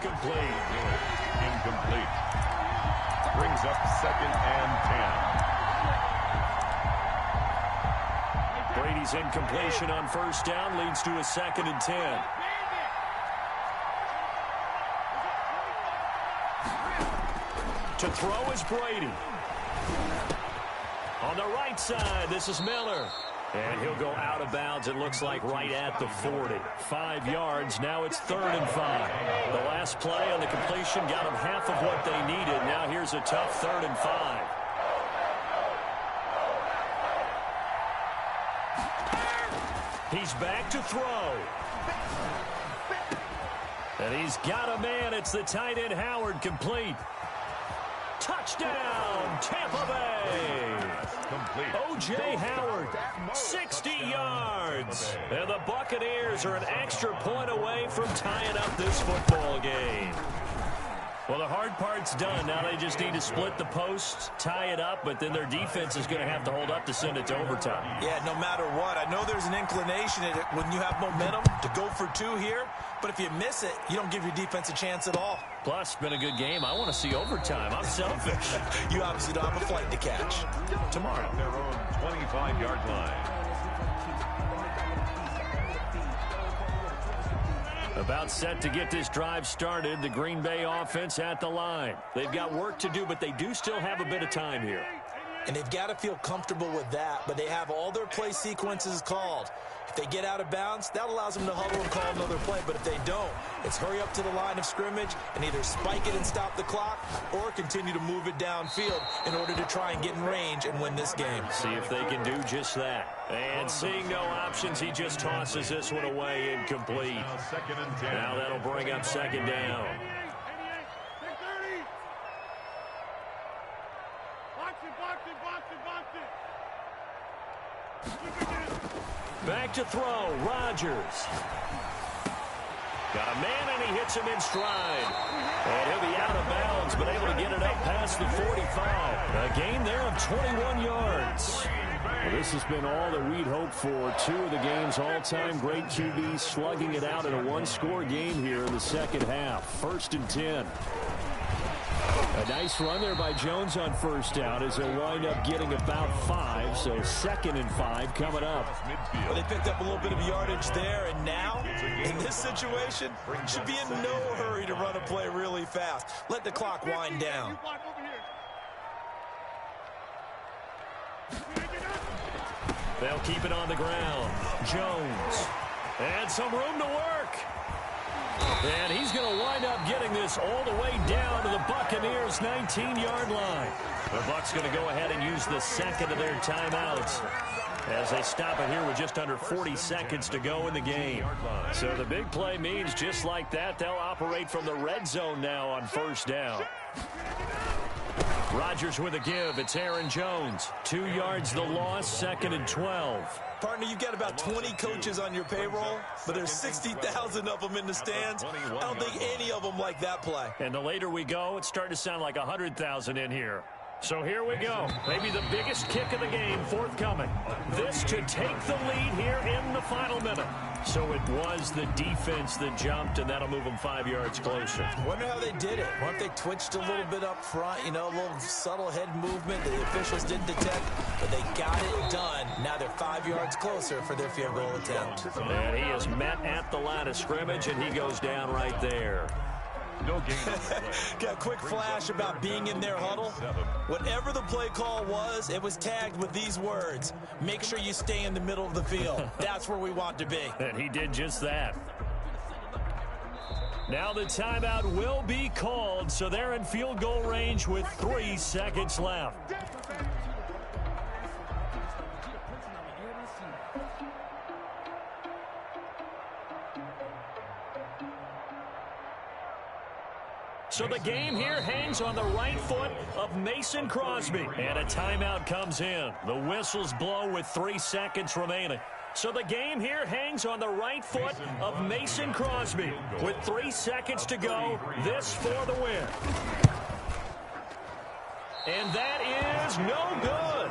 incomplete. Incomplete. Brings up 2nd and 10. Brady's incompletion on 1st down leads to a 2nd and 10. To throw is Brady. On the right side, this is Miller. And he'll go out of bounds, it looks like, right at the 40. 5 yards, now it's 3rd and 5. The last play on the completion got them half of what they needed. Now here's a tough 3rd and 5. He's back to throw. And he's got a man. It's the tight end Howard, complete. Touchdown, Tampa Bay. Complete. O.J. Howard, 60 yards. And the Buccaneers are an extra point away from tying up this football game. Well, the hard part's done. Now they just need to split the posts, tie it up, but then their defense is going to have to hold up to send it to overtime. Yeah, no matter what. I know there's an inclination when you have momentum to go for 2 here, but if you miss it, you don't give your defense a chance at all. Plus, it's been a good game. I want to see overtime. I'm selfish. You obviously don't have a flight to catch. Tomorrow. Their own 25-yard line. About set to get this drive started, the Green Bay offense at the line. They've got work to do, but they do still have a bit of time here. And they've got to feel comfortable with that, but they have all their play sequences called. If they get out of bounds, that allows them to huddle and call another play. But if they don't, it's hurry up to the line of scrimmage and either spike it and stop the clock or continue to move it downfield in order to try and get in range and win this game. See if they can do just that. And seeing no options, he just tosses this one away, incomplete. Now that'll bring up 2nd down. Back to throw, Rodgers. Got a man, and he hits him in stride. And he'll be out of bounds, but able to get it up past the 45. A gain there of 21 yards. Well, this has been all that we'd hoped for. 2 of the game's all-time great QBs slugging it out in a one-score game here in the second half. 1st and 10. A nice run there by Jones on 1st down as they'll wind up getting about 5. So 2nd and 5 coming up. Well, they picked up a little bit of yardage there, and now, in this situation, should be in no hurry to run a play really fast. Let the clock wind down. They'll keep it on the ground. Jones. And some room to work. And he's going to wind up getting this all the way down to the Buccaneers' 19-yard line. The Bucs going to go ahead and use the 2nd of their timeouts as they stop it here with just under 40 seconds to go in the game. So the big play means just like that, they'll operate from the red zone now on 1st down. Rodgers with a give. It's Aaron Jones. 2 yards the loss, 2nd and 12. Partner, you've got about 20 coaches on your payroll, but there's 60,000 of them in the stands. I don't think any of them like that play. And the later we go, it's starting to sound like 100,000 in here. So here we go. Maybe the biggest kick of the game forthcoming. This to take the lead here in the final minute. So it was the defense that jumped, and that'll move them 5 yards closer. Wonder how they did it. Wonder if they twitched a little bit up front, you know, a little subtle head movement that the officials didn't detect, but they got it done. Now they're 5 yards closer for their field goal attempt. And he is met at the line of scrimmage, and he goes down right there. No gain. Got a quick flash about being in their huddle. Whatever the play call was, it was tagged with these words: make sure you stay in the middle of the field. That's where we want to be. And he did just that. Now the timeout will be called, so they're in field goal range with 3 seconds left. So the game here hangs on the right foot of Mason Crosby. And a timeout comes in. The whistles blow with 3 seconds remaining. So the game here hangs on the right foot of Mason Crosby. With 3 seconds to go, this for the win. And that is no good.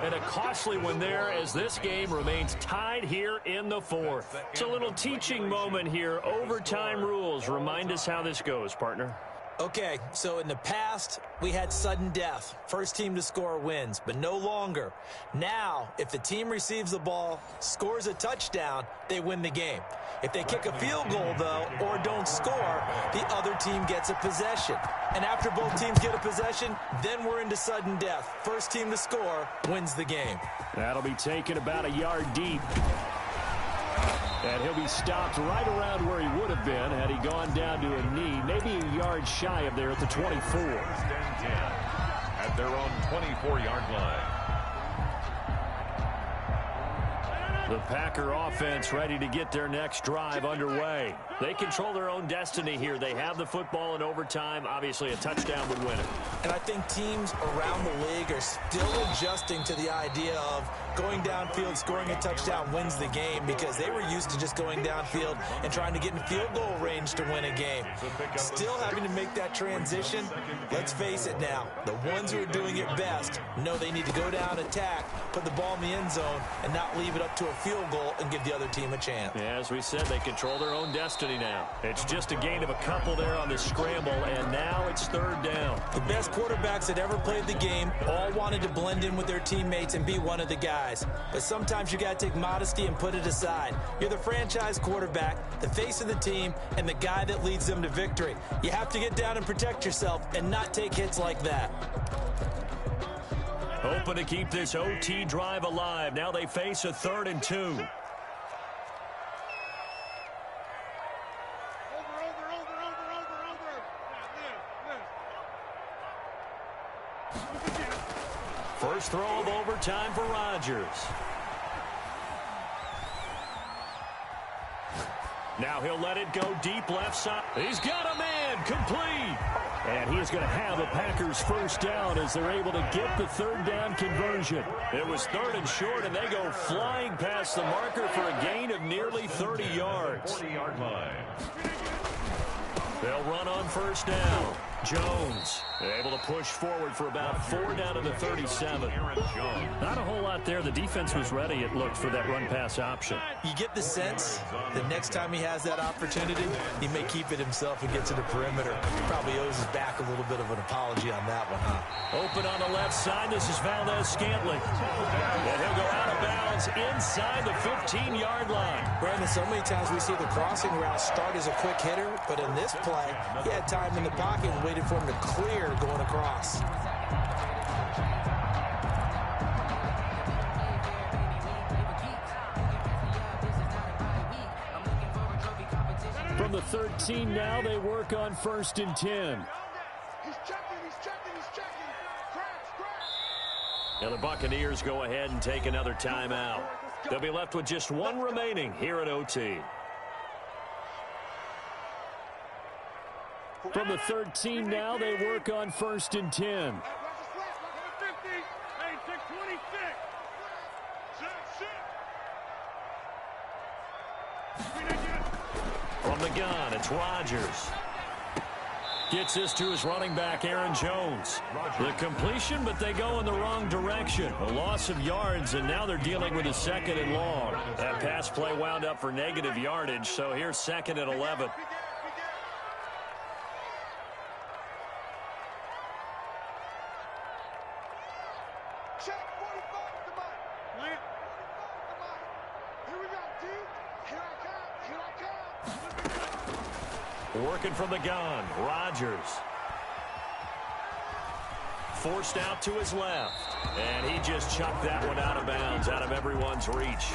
And a costly one there as this game remains tied here in the fourth. It's a little teaching moment here. Overtime rules. Remind us how this goes, partner. Okay, so in the past, we had sudden death. First team to score wins, but no longer. Now, if the team receives the ball, scores a touchdown, they win the game. If they kick a field goal, though, or don't score, the other team gets a possession. And after both teams get a possession, then we're into sudden death. First team to score wins the game. That'll be taken about a yard deep. And he'll be stopped right around where he would have been had he gone down to a knee, maybe a yard shy of there at the 24. At their own 24-yard line. The Packer offense ready to get their next drive underway. They control their own destiny here. They have the football in overtime. Obviously, a touchdown would win it. And I think teams around the league are still adjusting to the idea of going downfield, scoring a touchdown wins the game, because they were used to just going downfield and trying to get in field goal range to win a game. Still having to make that transition. Let's face it now, the ones who are doing it best know they need to go down, attack, put the ball in the end zone, and not leave it up to a field goal and give the other team a chance. Yeah, as we said, they control their own destiny now. It's just a gain of a couple there on the scramble, and now it's third down. The best quarterbacks that ever played the game all wanted to blend in with their teammates and be one of the guys. But sometimes you got to take modesty and put it aside. You're the franchise quarterback, the face of the team, and the guy that leads them to victory. You have to get down and protect yourself and not take hits like that. Hoping to keep this OT drive alive. Now they face a 3rd and 2. First throw of overtime for Rodgers. Now he'll let it go deep left side. He's got a man, complete. And he's going to have a Packers first down as they're able to get the third down conversion. It was 3rd and short, and they go flying past the marker for a gain of nearly 30 yards. 40-yard line. They'll run on first down. Jones able to push forward for about 4 down to the 37. Not a whole lot there. The defense was ready, it looked, for that run-pass option. You get the sense that next time he has that opportunity, he may keep it himself and get to the perimeter. Probably owes his back a little bit of an apology on that one, huh? Open on the left side. This is Valdez-Scantling. And he'll go out of bounds inside the 15-yard line. Brandon, so many times we see the crossing route start as a quick hitter, but in this play, he had time in the pocket and waited for him to clear going across. From the 13 now, they work on 1st and 10. He's checking. And the Buccaneers go ahead and take another timeout. They'll be left with just one remaining here at OT. From the 13 now, they work on 1st and 10. From the gun, it's Rodgers. Gets this to his running back, Aaron Jones. The completion, but they go in the wrong direction. A loss of yards, and now they're dealing with a 2nd and long. That pass play wound up for negative yardage, so here's 2nd and 11. Working from the gun, Rodgers. Forced out to his left. And he just chucked that one out of bounds, out of everyone's reach.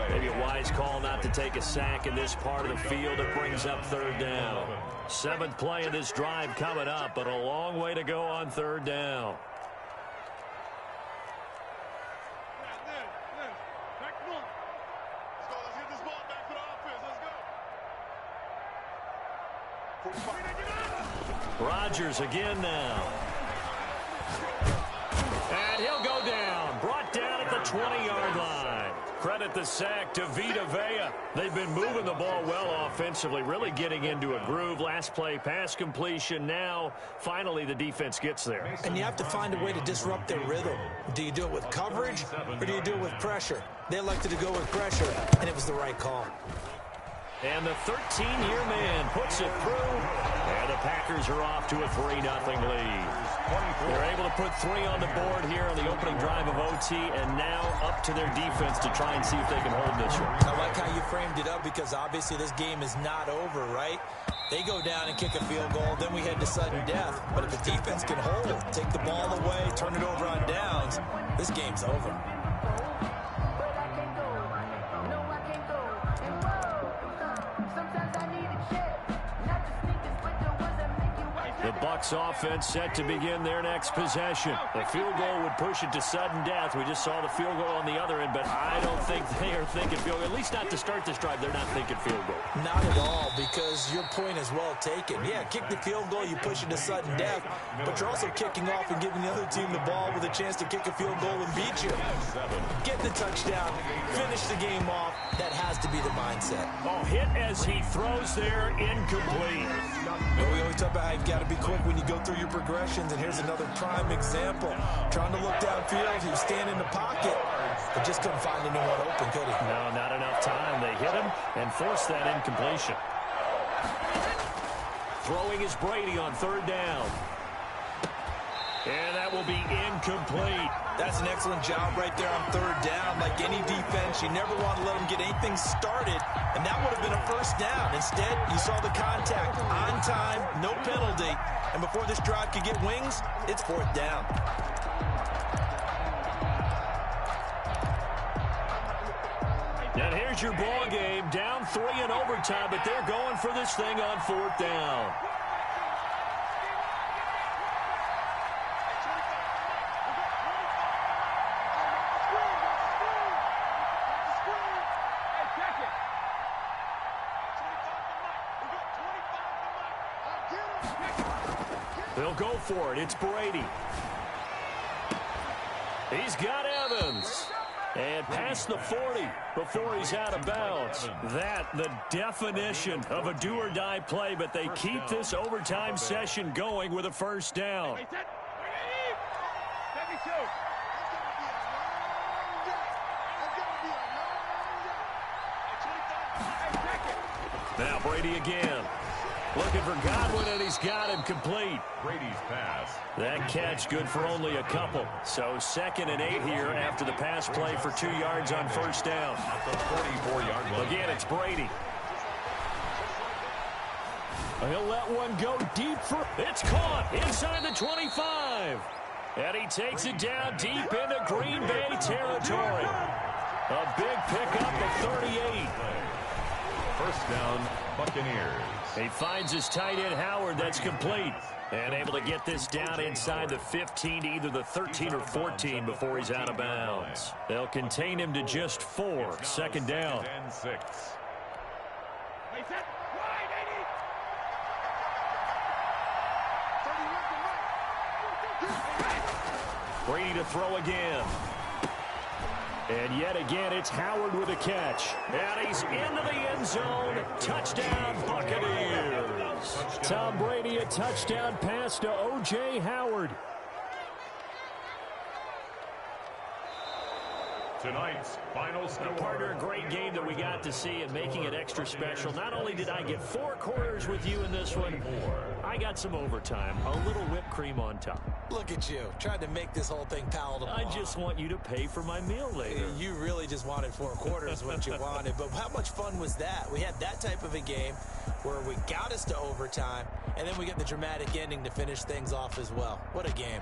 Maybe a wise call not to take a sack in this part of the field. It brings up 3rd down. 7th play of this drive coming up, but a long way to go on 3rd down. Rodgers again now. And he'll go down. Brought down at the 20-yard line. Credit the sack to Vita Vea. They've been moving the ball well offensively, really getting into a groove. Last play, pass completion. Now, finally, the defense gets there. And you have to find a way to disrupt their rhythm. Do you do it with coverage, or do you do it with pressure? They elected to go with pressure, and it was the right call. And the 13-year man puts it through, and the Packers are off to a 3-0 lead. They're able to put 3 on the board here on the opening drive of OT, and now up to their defense to try and see if they can hold this one. I like how you framed it up, because obviously this game is not over, right? They go down and kick a field goal, then we head to sudden death. But if the defense can hold it, take the ball away, turn it over on downs, this game's over. The Bucs offense set to begin their next possession. The field goal would push it to sudden death. We just saw the field goal on the other end, but I don't think they are thinking field goal. At least not to start this drive. They're not thinking field goal. Not at all, because your point is well taken. Yeah, kick the field goal, you push it to sudden death, but you're also kicking off and giving the other team the ball with a chance to kick a field goal and beat you. Get the touchdown, finish the game off. That has to be the mindset. Oh, hit as he throws there, incomplete. Well, we always talk about how you've got to be quick when you go through your progressions, and here's another prime example. Trying to look downfield, he was standing in the pocket, but just couldn't find anyone open, could he? No, not enough time. They hit him and forced that incompletion. Throwing is Brady on 3rd down. And that will be incomplete. That's an excellent job right there on 3rd down. Like any defense, you never want to let them get anything started, and that would have been a 1st down. Instead, you saw the contact on time, no penalty, and before this drive could get wings, it's 4th down. And here's your ball game, down 3 in overtime, but they're going for this thing on 4th down. They'll go for it. It's Brady. He's got Evans. And past the 40 before he's out of bounds. That, the definition of a do-or-die play, but they keep this overtime session going with a 1st down. Now Brady again. Looking for Godwin, and he's got him complete. Brady's pass. That catch good for only a couple. So 2nd and 8 here after the pass play for 2 yards on 1st down. At the 44-yard line. Again, it's Brady. He'll let one go deep for... It's caught inside the 25. And he takes it down deep into Green Bay territory. A big pickup of 38. 1st down, Buccaneers. He finds his tight end, Howard. That's complete. And able to get this down inside the 15 to either the 13 or 14 before he's out of bounds. They'll contain him to just 4. 2nd down. 2nd and 6. Brady to throw again. And yet again, it's Howard with a catch. And he's into the end zone. Touchdown, Buccaneers. Tom Brady, a touchdown pass to O.J. Howard. Tonight's final score. Partner, a great game that we got to see and making it extra special. Not only did I get 4 quarters with you in this one, I got some overtime, a little whipped cream on top. Look at you, trying to make this whole thing palatable. I just want you to pay for my meal later. You really just wanted 4 quarters, what you wanted. But how much fun was that? We had that type of a game where we got us to overtime, and then we get the dramatic ending to finish things off as well. What a game.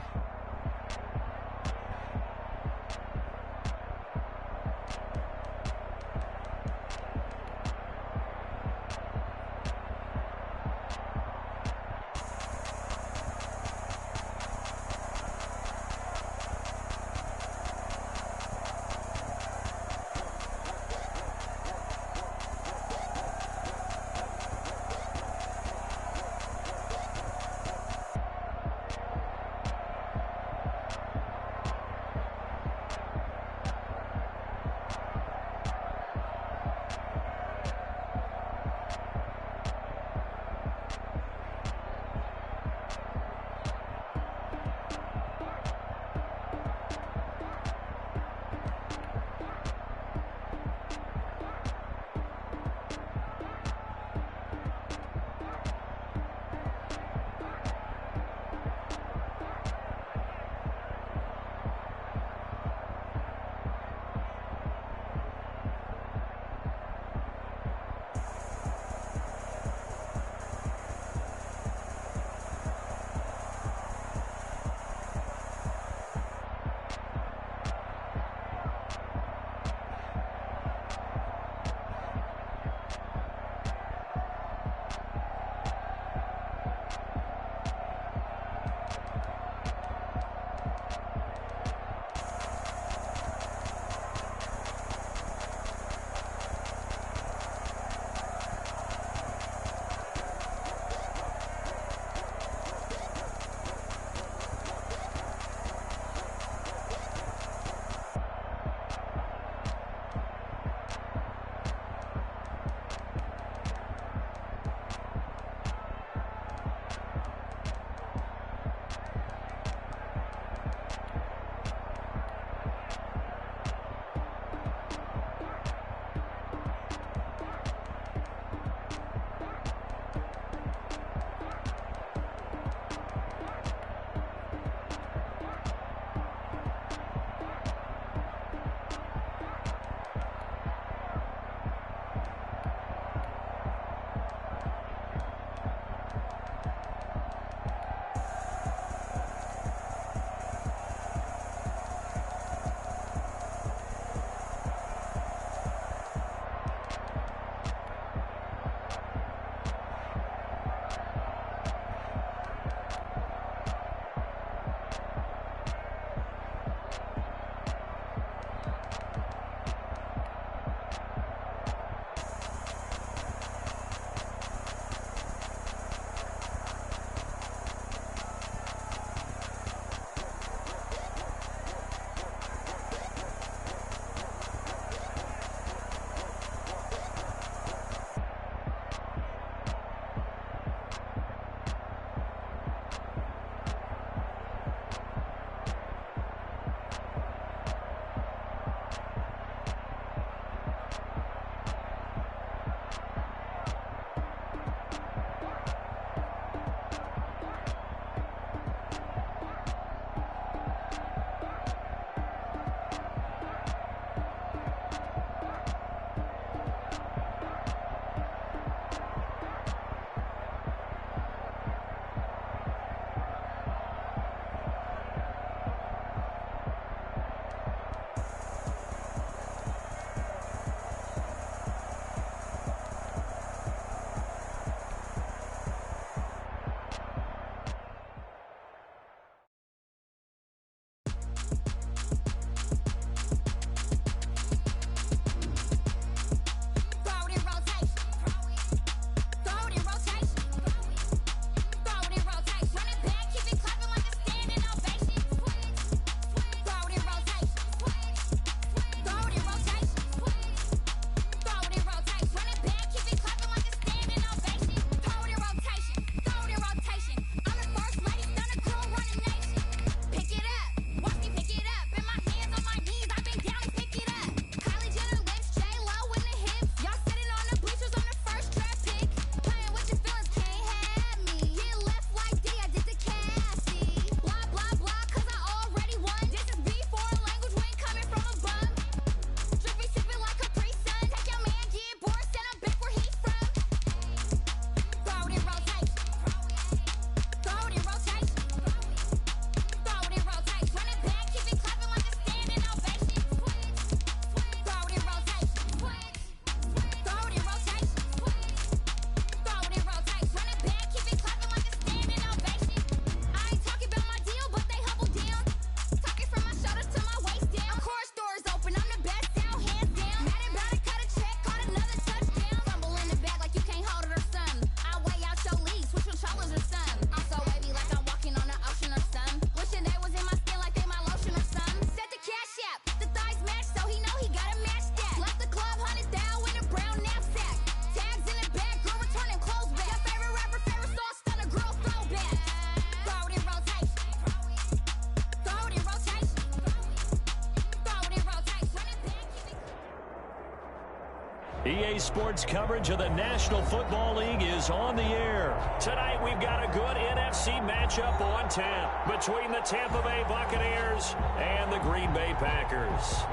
EA Sports coverage of the National Football League is on the air. Tonight we've got a good NFC matchup on tap between the Tampa Bay Buccaneers and the Green Bay Packers.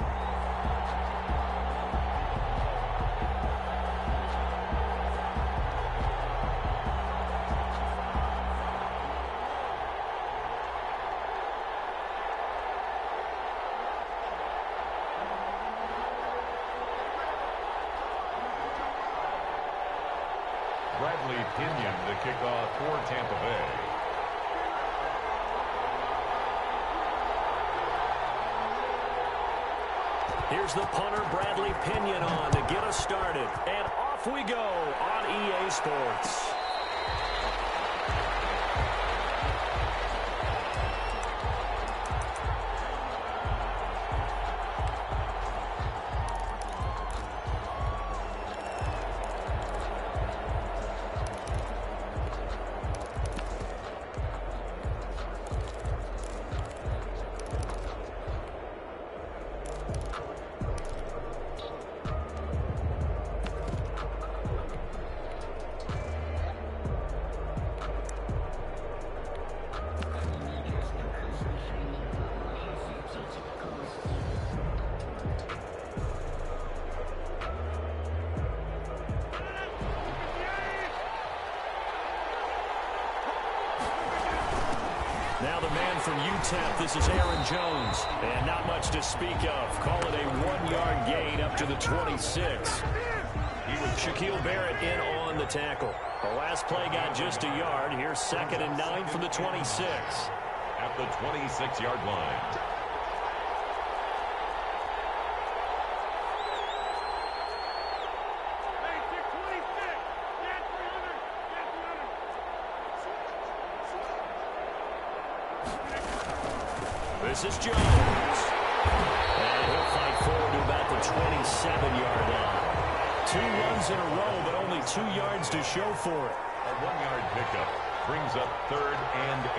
Bradley Pinion to kick off for Tampa Bay. Here's the punter, Bradley Pinion, on to get us started. And off we go on EA Sports. Now the man from UTEP, this is Aaron Jones. And not much to speak of. Call it a 1-yard gain up to the 26. Shaquille Barrett in on the tackle. The last play got just a yard. Here's 2nd and 9 from the 26. At the 26-yard line. This is Jones. And he'll fight forward to about the 27-yard line. 2 runs in a row, but only 2 yards to show for it. A 1-yard pickup brings up 3rd and 8.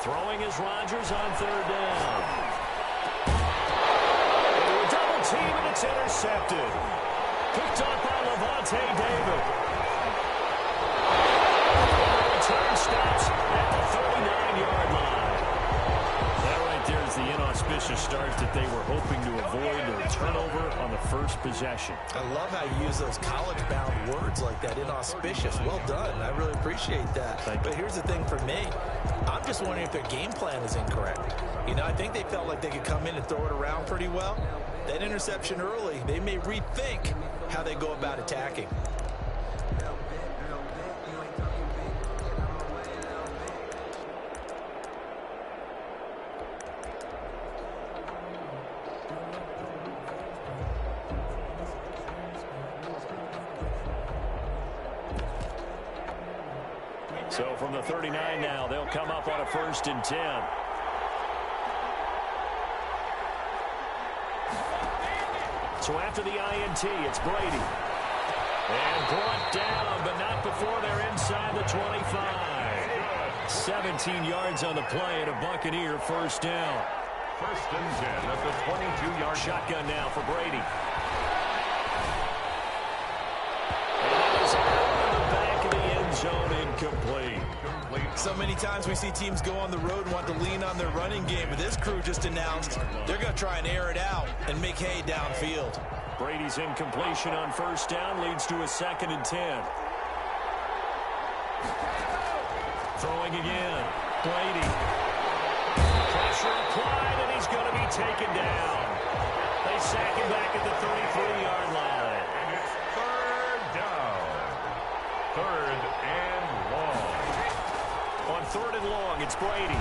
Throwing is Rodgers on 3rd down. Double team, and it's intercepted. Picked up by Lavonte David. Return stops at the 39-yard line. That right there is the inauspicious start that they were hoping to avoid, or a turnover on the first possession. I love how you use those college-bound words like that, inauspicious. Well done. I really appreciate that. But here's the thing for me. I'm just wondering if their game plan is incorrect. You know, I think they felt like they could come in and throw it around pretty well. That interception early, they may rethink how they go about attacking. So from the 39 now, they'll come up on a 1st and 10. So after the INT, it's Brady. And brought down, but not before they're inside the 25. 17 yards on the play and a Buccaneer 1st down. 1st and 10 at the 22-yard shotgun now for Brady. And that is out in the back of the end zone, incomplete. So many times we see teams go on the road and want to lean on their running game, but this crew just announced they're going to try and air it out and make hay downfield. Brady's incompletion on 1st down leads to a 2nd and 10. Throwing again. Brady. Pressure applied, and he's going to be taken down. They sack him back at the 33-yard line. And it's 3rd down. 3rd and long. On 3rd and long, it's Brady.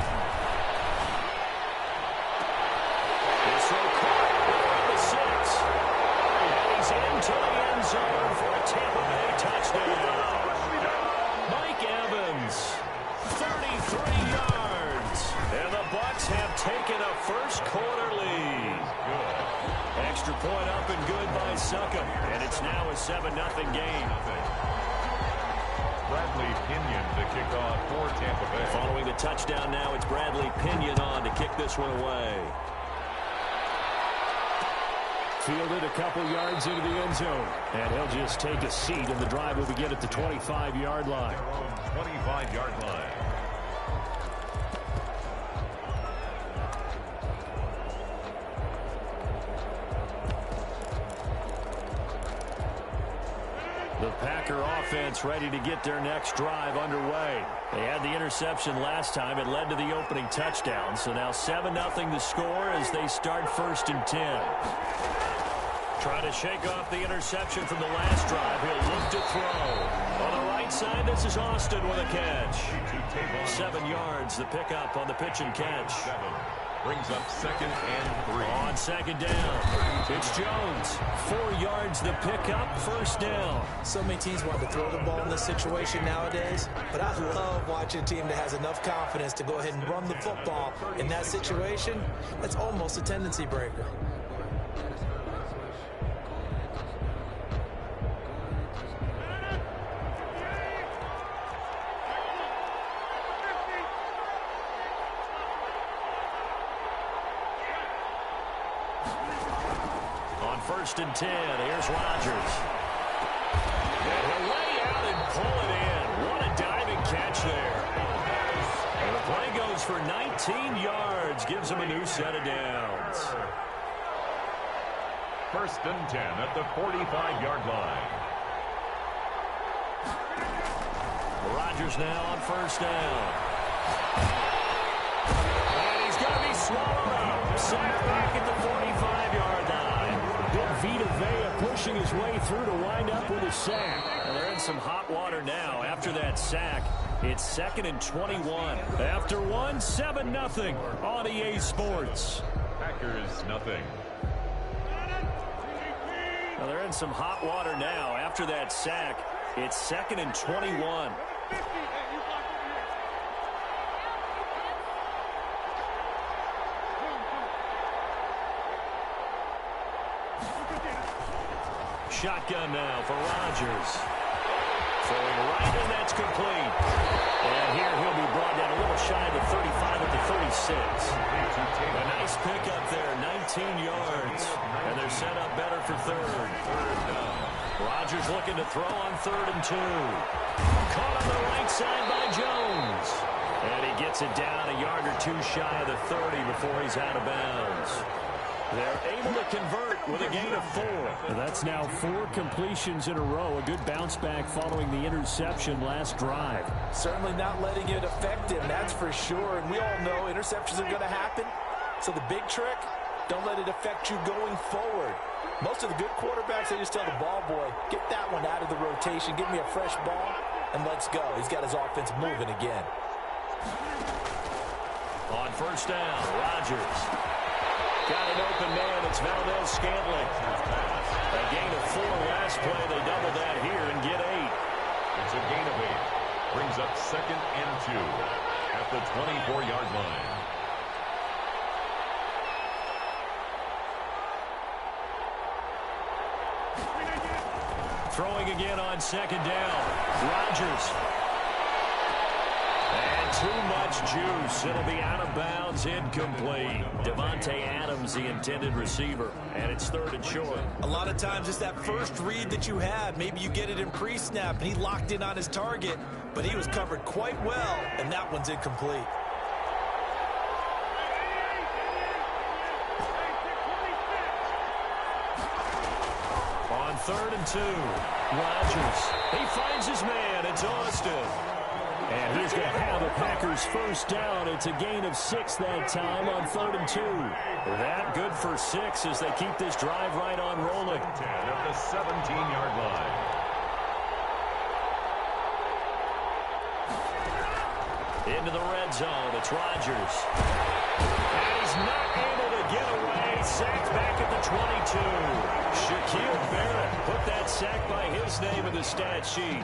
This throw caught around the 6. And he's into the end zone for a Tampa Bay touchdown. Mike Evans, 33 yards. And the Bucs have taken a first-quarter lead. Good. Extra point up and good by Succop. And it's now a 7-0 game. Bradley Pinion to kick off for Tampa Bay. Following the touchdown now, it's Bradley Pinion on to kick this one away. Fielded a couple yards into the end zone. And he'll just take a seat, and the drive will begin at the 25-yard line. 25-yard line. The Packer offense ready to get their next drive underway. They had the interception last time. It led to the opening touchdown. So now 7-0 the score as they start 1st and 10. Trying to shake off the interception from the last drive. He'll look to throw. On the right side, this is Austin with a catch. 7 yards, the pickup on the pitch and catch. Brings up 2nd and 3. On 2nd down, it's Jones. 4 yards, the pickup, 1st down. So many teams want to throw the ball in this situation nowadays, but I love watching a team that has enough confidence to go ahead and run the football in that situation. That's almost a tendency breaker. On 1st and 10, here's Rodgers. And he'll lay out and pull it in. What a diving catch there. And the play goes for 19 yards, gives him a new set of downs. 1st and 10 at the 45-yard line. Rodgers now on 1st down. And he's going to be swallowed up. Sacked back at the 45-yard line. Big Vita Vea pushing his way through to wind up with a sack. And they're in some hot water now after that sack. It's 2nd and 21. After one, 7-0 on EA Sports. Packers nothing. Now they're in some hot water now after that sack. It's 2nd and 21. Shotgun now for Rodgers. Throwing right, and that's complete. And here he'll be brought down a little shy of the 35 at the 36. A nice pickup there, 19 yards. And they're set up better for 3rd. Rodgers looking to throw on 3rd and 2. Caught on the right side by Jones. And he gets it down a yard or two shy of the 30 before he's out of bounds. They're able to convert with a gain of 4. That's now 4 completions in a row. A good bounce back following the interception last drive. Certainly not letting it affect him, that's for sure. And we all know interceptions are going to happen. So the big trick, don't let it affect you going forward. Most of the good quarterbacks, they just tell the ball boy, get that one out of the rotation, give me a fresh ball, and let's go. He's got his offense moving again. On 1st down, Rodgers. Got an open man. It's Valdes-Scantling. A gain of 4 last play. They double that here and get 8. It's a gain of 8. Brings up 2nd and 2 at the 24-yard line. Throwing again on 2nd down. Rodgers. And too much juice. It'll be out of bounds, incomplete. Davante Adams, the intended receiver. And it's 3rd and short. A lot of times it's that first read that you have. Maybe you get it in pre-snap, and he locked in on his target, but he was covered quite well, and that one's incomplete. On 3rd and 2, Rodgers. He finds his man. It's Austin. And he's going to have the Packers 1st down. It's a gain of 6 that time on 3rd and 2. That good for 6 as they keep this drive right on rolling. 10 at the 17-yard line. Into the red zone. It's Rodgers. And he's not able to get away. Sacked back at the 22. Shaquille Barrett put that sack by his name in the stat sheet.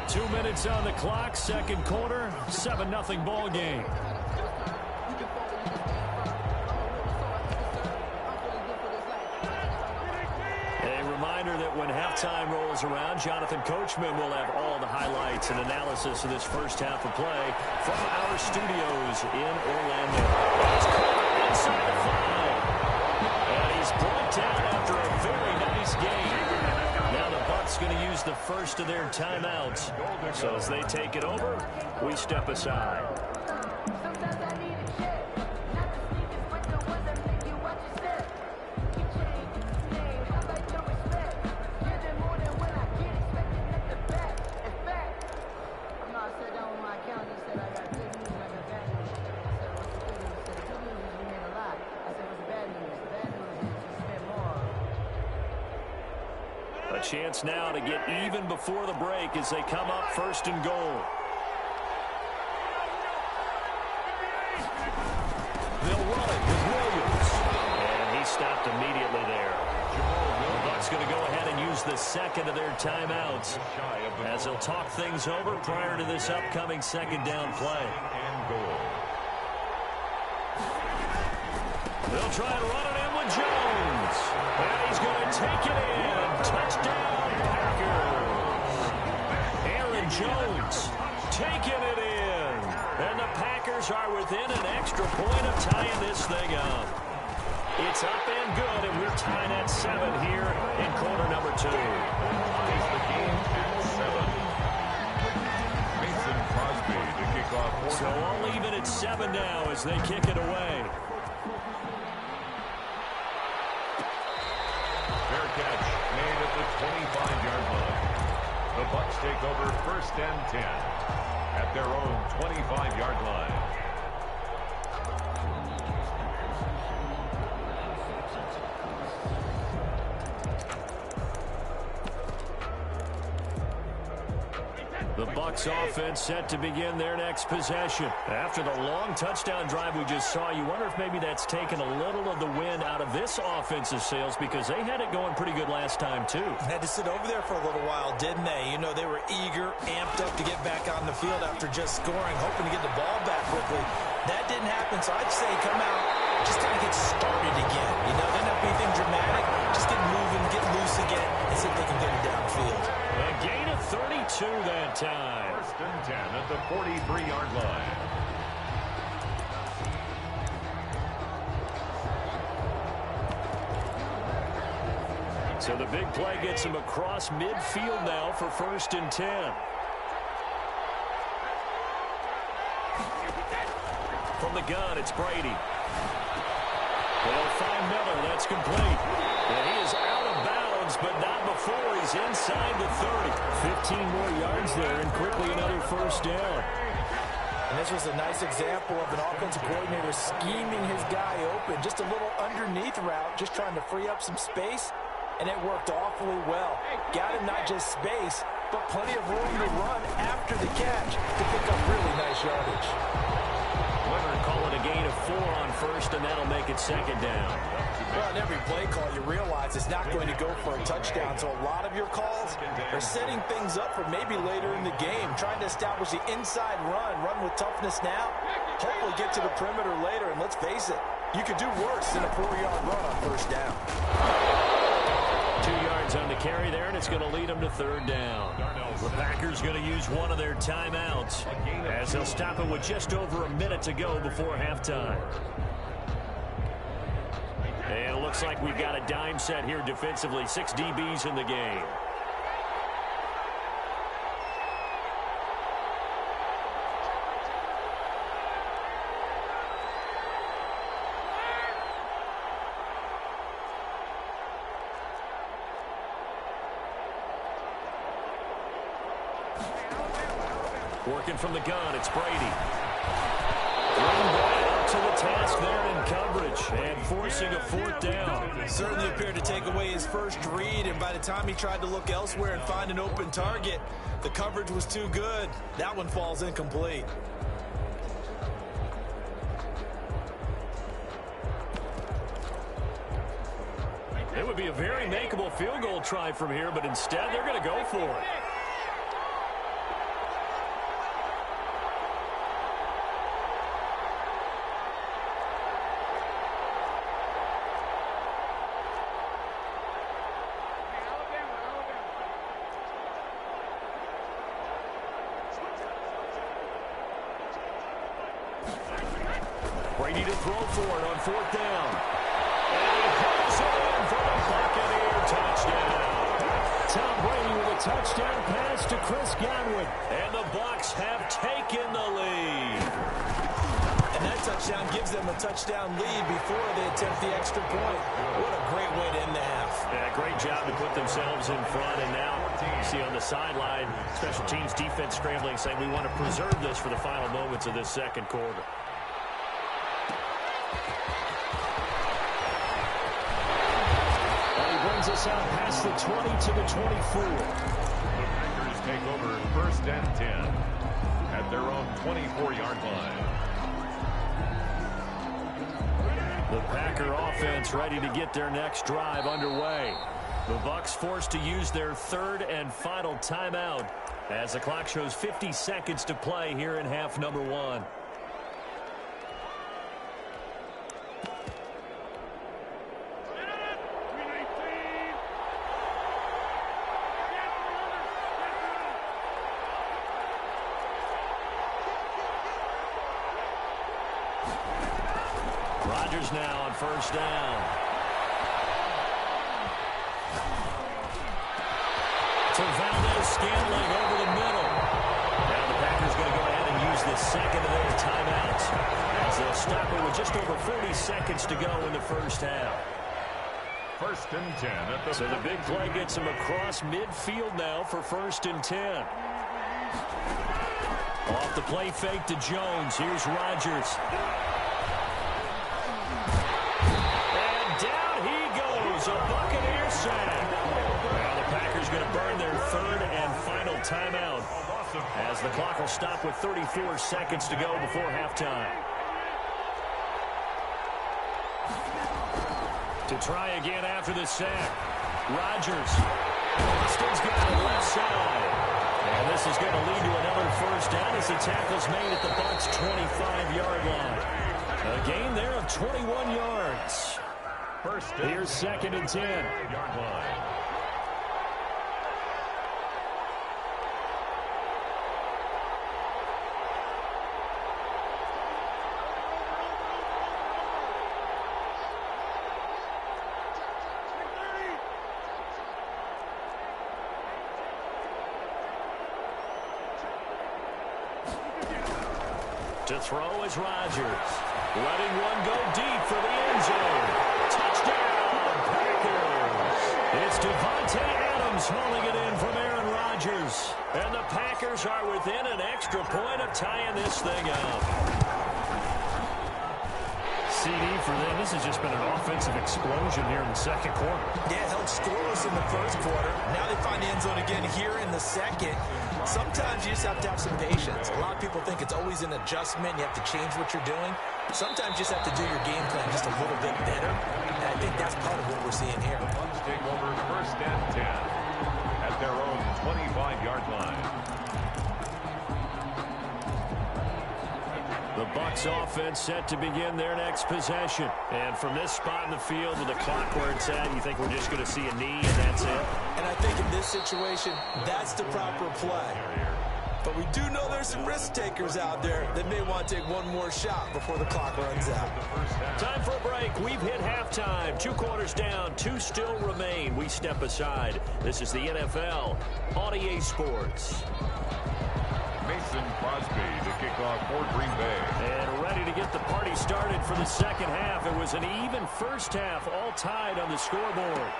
2 minutes on the clock, 2nd quarter, 7-0 ball game. A reminder that when halftime rolls around, Jonathan Coachman will have all the highlights and analysis of this first half of play from our studios in Orlando. He's caught inside the 5. And he's brought down after a very nice game. Now the Bucks going to use the first of their timeouts. So as they take it over, we step aside. A chance now to get even before the break as they come up first and goal. They'll run it with Williams. And he stopped immediately there. The Bucks going to go ahead and use the second of their timeouts as they'll talk things over prior to this upcoming second down play. They'll try and run it in with Jones. And he's going to take it in. Touchdown, Packers. Aaron Jones taking it in. And the Packers are within an extra point of tying this thing up. It's up and good, and we're tied at 7 here in quarter number 2. Ties the game at 7. Mason Crosby to kick off. So all even at 7 now as they kick it away. Fair catch made at the 25-yard line. The Bucks take over first and 10 at their own 25-yard line. The Bucks offense set to begin their next possession. After the long touchdown drive we just saw, you wonder if maybe that's taken a little of the wind out of this offensive sails because they had it going pretty good last time too. Had to sit over there for a little while, didn't they? You know, they were eager, amped up to get back on the field after just scoring, hoping to get the ball back quickly. That didn't happen, so I'd say come out, just kind of get started again. You know, didn't have to be anything dramatic. Just get moving, get loose again, and see if they can get it downfield. A gain of 32 that time. First and 10 at the 43-yard line. So the big play gets him across midfield now for first and 10. From the gun, it's Brady. They'll find Miller. That's complete. And he is out of bounds, but not before he's inside the 30. 15 more yards there, and quickly another first down. And this was a nice example of an offensive coordinator scheming his guy open. Just a little underneath route, just trying to free up some space, and it worked awfully well. Got him not just space, but plenty of room to run after the catch to pick up really nice yardage. Leonard calling a gain of 4 on first, and that'll make it second down. Well, in every play call, you realize it's not going to go for a touchdown. So a lot of your calls are setting things up for maybe later in the game, trying to establish the inside run with toughness now, hopefully get to the perimeter later. And let's face it, you could do worse than a 4-yard run on first down. 2 yards on the carry there, and it's going to lead them to third down. The Packers going to use one of their timeouts as they'll stop it with just over a minute to go before halftime. And it looks like we've got a dime set here defensively. 6 DBs in the game. Working from the gun, it's Brady. Up to the task there in coverage and forcing a fourth down. Certainly appeared to take away his first read, and by the time he tried to look elsewhere and find an open target, the coverage was too good. That one falls incomplete. It would be a very makeable field goal try from here, but instead they're going to go for it. Brady to throw for it on 4th down. And he hits it in for the Buccaneer touchdown. Tom Brady with a touchdown pass to Chris Godwin. And the Bucs have taken the lead. And that touchdown gives them a touchdown lead before they attempt the extra point. What a great way to end the half. Yeah, great job to put themselves in front. And now you see on the sideline, special teams defense scrambling, saying we want to preserve this for the final moments of this second quarter. Brings us out past the 20 to the 24. The Packers take over 1st and 10 at their own 24-yard line. The Packer offense ready to get their next drive underway. The Bucs forced to use their 3rd and final timeout as the clock shows 50 seconds to play here in half number 1. Rodgers now on 1st down. To Valdez-Scantling over the middle. Now the Packers going to go ahead and use the second of their timeouts as they'll stop it with just over 40 seconds to go in the first half. 1st and 10 at the... So the big play gets them across midfield now for 1st and 10. Off the play fake to Jones. Here's Rodgers. A Buccaneer sack. Now the Packers going to burn their 3rd and final timeout as the clock will stop with 34 seconds to go before halftime. To try again after the sack. Rodgers. Austin's got it left side. And this is going to lead to another 1st down as the tackle's made at the Bucs' 25-yard line. A gain there of 21 yards. Here's 2nd and 10. Yard line. To throw is Rodgers. Letting one go deep for the end zone. Touchdown, Packers. It's Davante Adams hauling it in from Aaron Rodgers. And the Packers are within an extra point of tying this thing up. CD for them. This has just been an offensive explosion here in the second quarter. Yeah, held scoreless in the first quarter. Now they find the end zone again here in the second. Sometimes you just have to have some patience. A lot of people think it's always an adjustment. You have to change what you're doing. Sometimes you just have to do your game plan just a little bit better. And I think that's part of what we're seeing here. The Bucs take over 1st and 10 at their own 25-yard line. The Bucs offense set to begin their next possession. And from this spot in the field with the clock where it's at, you think we're just going to see a knee and that's it? And I think in this situation, that's the proper play. But we do know there's some risk takers out there that may want to take one more shot before the clock runs out. Time for a break. We've hit halftime. 2 quarters down, 2 still remain. We step aside. This is the NFL on EA Sports. Mason Crosby to kick off for Green Bay. And ready to get the party started for the second half. It was an even first half, all tied on the scoreboard.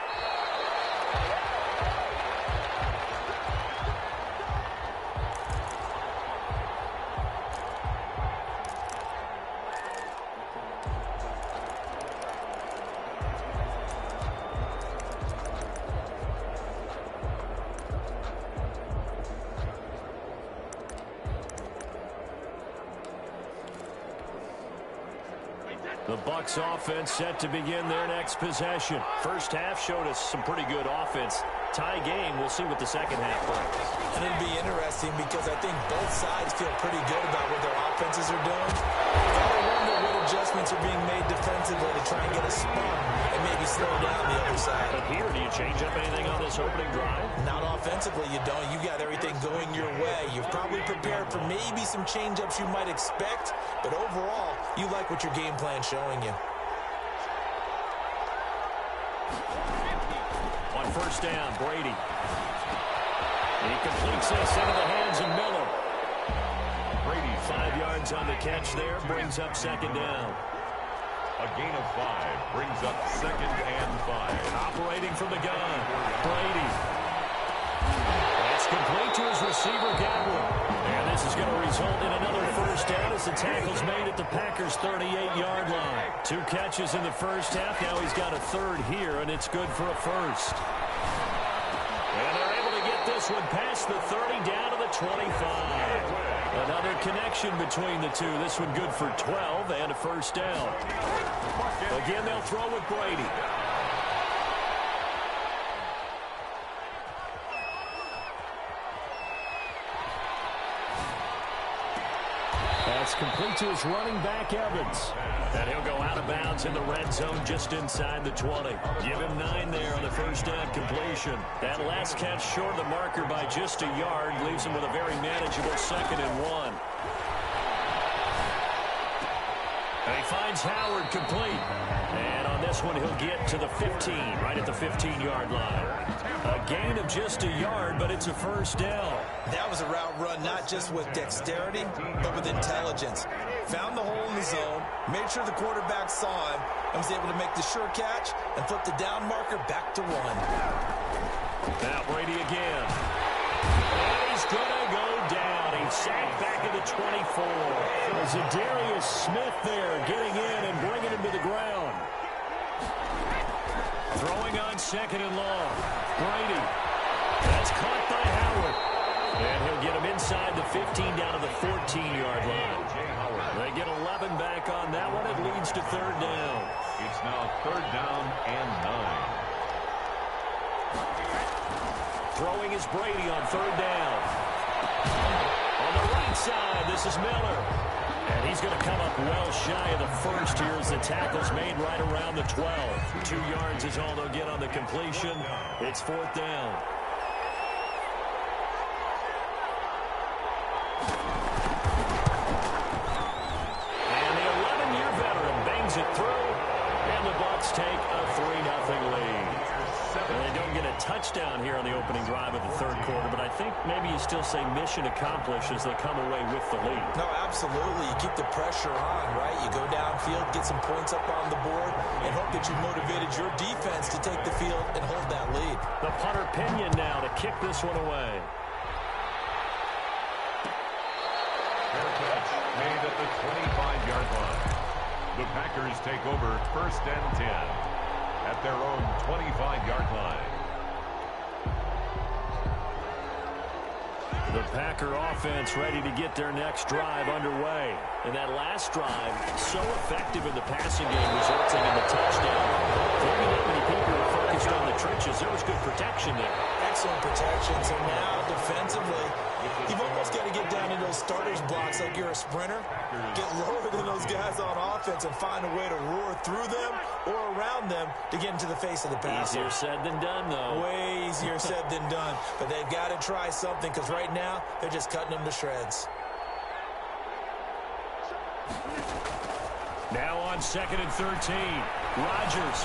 The Bucs offense set to begin their next possession. First half showed us some pretty good offense. Tie game. We'll see what the second half brings. And it'll be interesting because I think both sides feel pretty good about what their offenses are doing. If I were them that would have adjustments are being made defensively to try and get a spot and maybe slow down the other side. But here, do you change up anything on this opening drive? Not offensively, you don't. You got everything going your way. You've probably prepared for maybe some change-ups you might expect, but overall, you like what your game plan's showing you. On first down, Brady. He completes this into the hands of Miller. Brady, 5 yards on the catch there, brings up second down. A gain of 5 brings up second and 5. Operating from the gun, Brady. That's complete to his receiver, Gabriel. And this is going to result in another first down as the tackle's made at the Packers' 38-yard line. 2 catches in the first half. Now he's got a third here, and it's good for a first. And they're able to get this one past the 30 down to the 25. Another connection between the two. This one good for 12 and a first down. Again, they'll throw with Brady. That's complete to his running back, Evans. And he'll go out of bounds in the red zone just inside the 20. Give him 9 there on the first down completion. That last catch short of the marker by just a yard leaves him with a very manageable 2nd and 1. And he finds Howard complete. And on this one, he'll get to the 15, right at the 15-yard line. A gain of just a yard, but it's a first down. That was a route run not just with dexterity, but with intelligence. Found the hole in the zone, made sure the quarterback saw him, and was able to make the sure catch and flip the down marker back to 1. Now Brady again. And he's going to go down. He's sacked back at the 24. There's a Darius Smith there getting in and bringing him to the ground. Throwing on 2nd and long. Brady. That's caught by Howard. And he'll get him inside the 15 down to the 14-yard line. They get 11 back on that one. It leads to 3rd down. It's now 3rd down and 9. Throwing is Brady on 3rd down. On the right side, this is Miller. And he's going to come up well shy of the first here as the tackle's made right around the 12. 2 yards is all they'll get on the completion. It's 4th down. And the 11-year veteran bangs it through. And the Bucs take a 3-0 lead. And they don't get a touchdown here on the opening drive of the 3rd quarter, but I think maybe you still say mission accomplished as they come away with the lead. No, absolutely. You keep the pressure on, right? You go downfield, get some points up on the board, and hope that you motivated your defense to take the field and hold that lead. The punter Pinion now to kick this one away. Fair catch made at the 25-yard line. The Packers take over 1st and 10 at their own 25-yard line. The Packer offense ready to get their next drive underway. And that last drive, so effective in the passing game, resulting in the touchdown. Maybe not many people are focused on the trenches. There was good protection there. Excellent protection. So now, defensively, you've almost got to get down to those starters blocks like you're a sprinter. Get lower than those guys on offense and find a way to roar through them or around them to get into the face of the passer. Easier said than done, though. Way easier said than done. But they've got to try something because right now they're just cutting them to shreds. Now on 2nd and 13. Rodgers.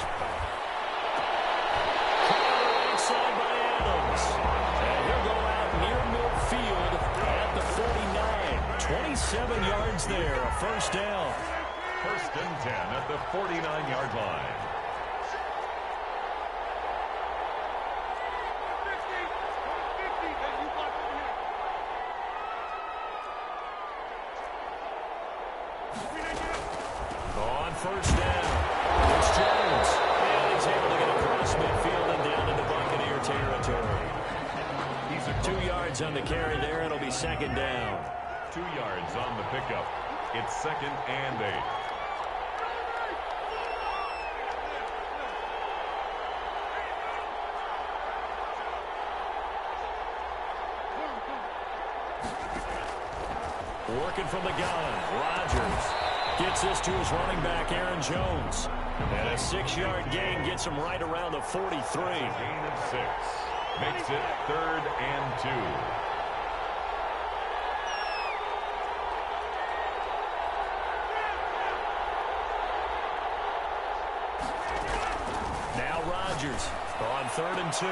Side by Adams. And he'll go out near midfield at the 49. 27 yards there, a first down. 1st and 10 at the 49-yard line. On first down, it's Jones. And he's able to get across midfield and down into Buccaneer territory. He's 2 yards on the carry there. It'll be 2nd down. 2 yards on the pickup. It's 2nd and 8. Working from the gun, Rodgers. Gets this to his running back, Aaron Jones. And a 6-yard gain gets him right around the 43. Gain of 6. Makes it 3rd and 2. Now Rodgers on 3rd and 2.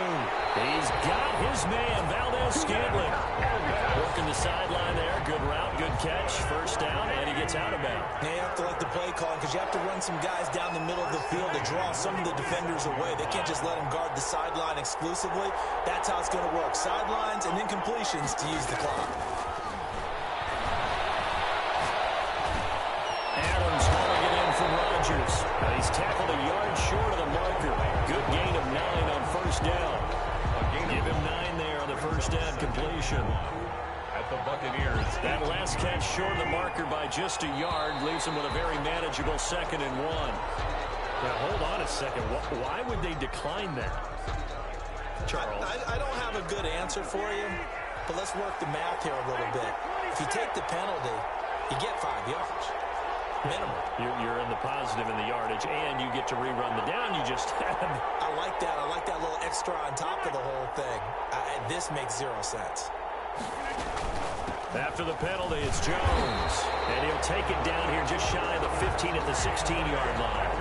He's got his man, Valdes-Scantling. Working the sideline there. Good route, good catch. First down, and he gets out of bounds. Now you have to like the play calling because you have to run some guys down the middle of the field to draw some of the defenders away. They can't just let them guard the sideline exclusively. That's how it's going to work. Sidelines and then completions to use the clock. Adams hauling it in from Rodgers. He's tackled a yard short of the marker. Good gain of 9 on first down. Give him 9 there on the first down completion. At the Buccaneers. That last catch short of the marker by just a yard leaves him with a very manageable 2nd and 1. Now, hold on a second. Why would they decline that? Charles. I don't have a good answer for you, but let's work the math here a little bit. If you take the penalty, you get 5 yards. Minimum. You're in the positive in the yardage, and you get to rerun the down you just had. I like that. I like that little extra on top of the whole thing. This makes 0 sense. After the penalty, it's Jones. And he'll take it down here just shy of the 15 at the 16-yard line.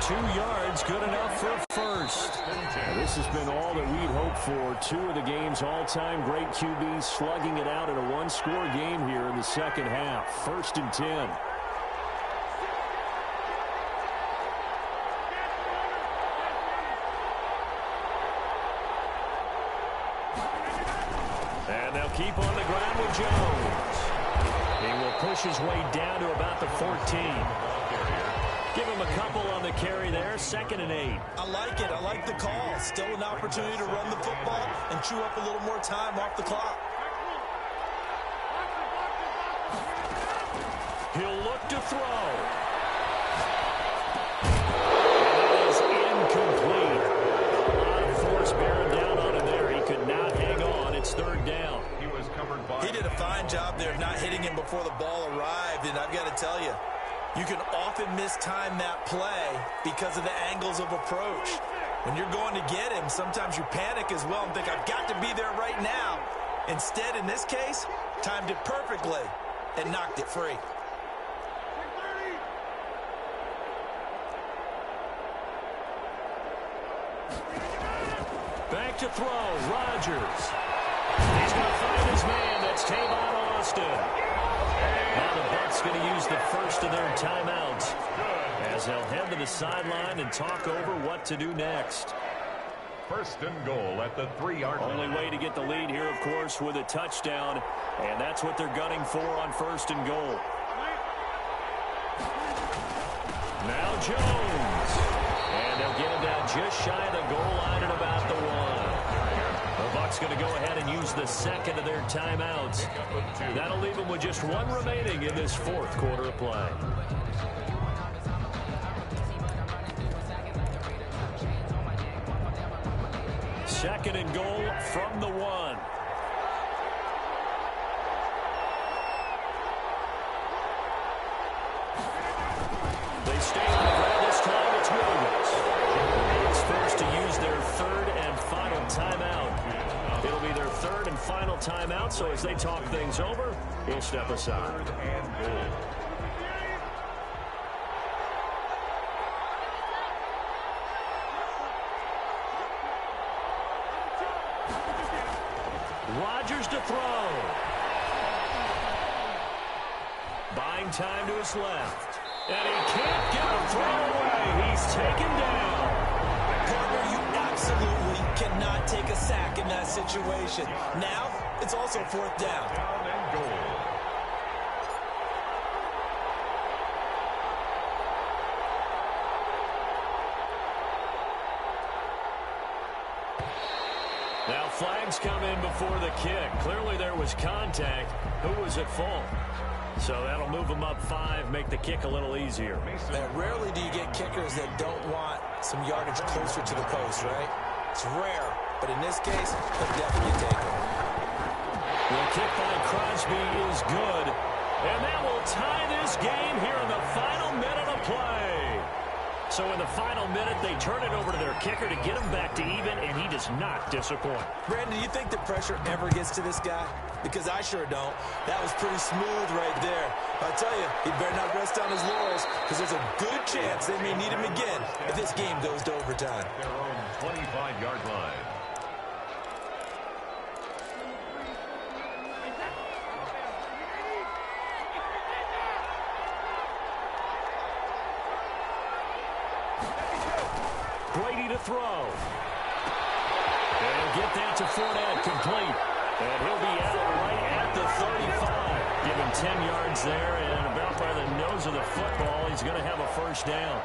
2 yards, good enough for a first. And this has been all that we'd hoped for. 2 of the game's all-time great QBs slugging it out in a 1-score game here in the second half. 1st and 10. And they'll keep on the ground with Jones. He will push his way down to about the 14. Give him a couple on the carry there. 2nd and 8. I like it. I like the call. Still an opportunity to run the football and chew up a little more time off the clock. He'll look to throw. That is incomplete. A lot of force bearing down on him there. He could not hang on. It's 3rd down. He was covered by. He did a fine job there of not hitting him before the ball arrived, and I've got to tell you, you can often mistime that play because of the angles of approach. When you're going to get him, sometimes you panic as well and think, I've got to be there right now. Instead, in this case, timed it perfectly and knocked it free. Back to throw, Rodgers. He's going to find his man. That's Tavon Austin. Now the Bucs going to use the first of their timeouts as they'll head to the sideline and talk over what to do next. 1st and goal at the 3-yard line. Only way to get the lead here, of course, with a touchdown, and that's what they're gunning for on 1st and goal. Now Jones. And they'll get him down just shy of the goal line at about the 1. The Bucs going to go ahead and use the 2nd of their timeouts. That'll leave them with just 1 remaining in this 4th quarter of play. Second and goal from the 1. They stay on the ground this time. It's Williams. It's forced to use their 3rd and final timeout. It'll be their 3rd and final timeout, so as they talk things over, he'll step aside. 3rd and goal. Rodgers to throw. Buying time to his left. And he can't get a throw away. He's taken down. Partner, you absolutely cannot take a sack in that situation. Now, it's also 4th down. Down and goal. Now flags come in before the kick. Clearly there was contact. Who was at fault? So that'll move them up 5, make the kick a little easier. Rarely do you get kickers that don't want some yardage closer to the post, right? It's rare, but in this case, they'll definitely take it. The kick by Crosby is good. And that will tie this game here in the final minute of play. So in the final minute, they turn it over to their kicker to get him back to even, and he does not disappoint. Brandon, do you think the pressure ever gets to this guy? Because I sure don't. That was pretty smooth right there. I tell you, he better not rest on his laurels, because there's a good chance they may need him again if this game goes to overtime. Their own 25-yard line. Brady to throw. And get that to Fournette, complete. And he'll be out right at the 35. Give him 10 yards there, and about by the nose of the football, he's going to have a first down.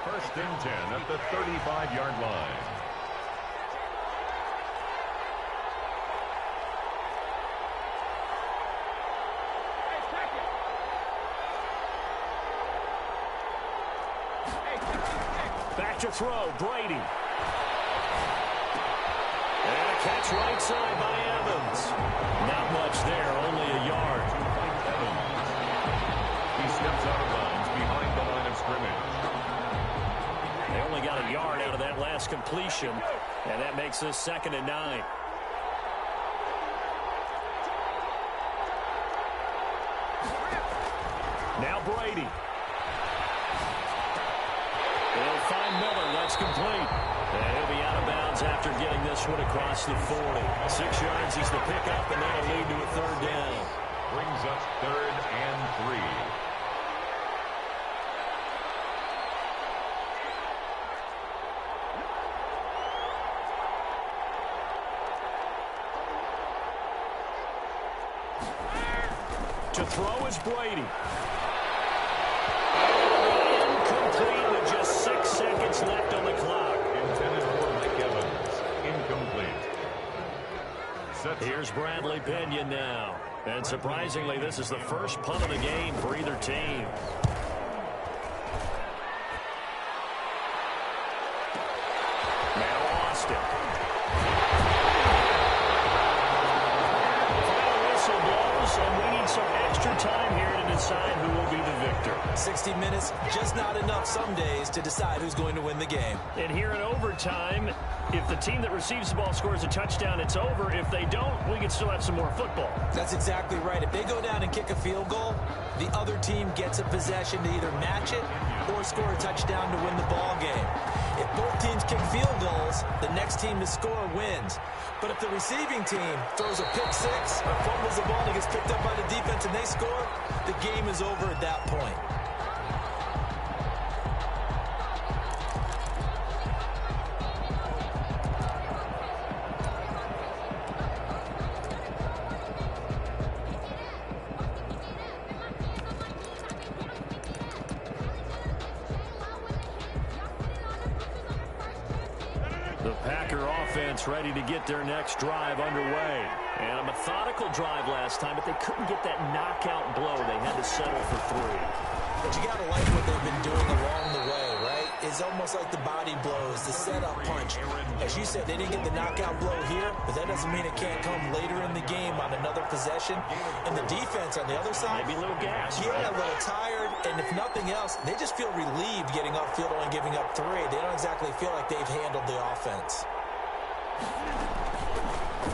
First and 10 at the 35-yard line. Back to throw, Brady. And a catch right side by Evans. Not much there, only a yard. Evans. He steps out of bounds behind the line of scrimmage. They only got a yard out of that last completion, and that makes this 2nd and 9. Now Brady. They'll find Miller. That's complete. And he'll be out of bounds after getting this one across the 40. 6 yards is the pickup, and that'll lead to a third down. Brings up 3rd and 3. To throw is Brady. Incomplete with just 6 seconds left on the clock. Intended for Mike Evans. Incomplete. Here's Bradley Pinion now. And surprisingly, this is the first punt of the game for either team. Now Austin. Final whistle blows, and we need some extra time here to decide who will be the victor. 60 minutes, just not enough some days to decide who's going to win the game. And here in overtime, if the team that receives the ball scores a touchdown, it's over. If they don't, we can still have some more football. That's exactly right. If they go down and kick a field goal, the other team gets a possession to either match it or score a touchdown to win the ball game. If both teams kick field goals, the next team to score wins. But if the receiving team throws a pick six or fumbles the ball and it gets picked up by the defense and they score, the game is over at that point. Ready to get their next drive underway. And a methodical drive last time, but they couldn't get that knockout blow. They had to settle for 3. But you got to like what they've been doing along the way, right? It's almost like the body blows, the setup punch. As you said, they didn't get the knockout blow here, but that doesn't mean it can't come later in the game on another possession. And the defense on the other side, maybe a little gas. Yeah, a little tired. And if nothing else, they just feel relieved getting upfield only giving up 3. They don't exactly feel like they've handled the offense.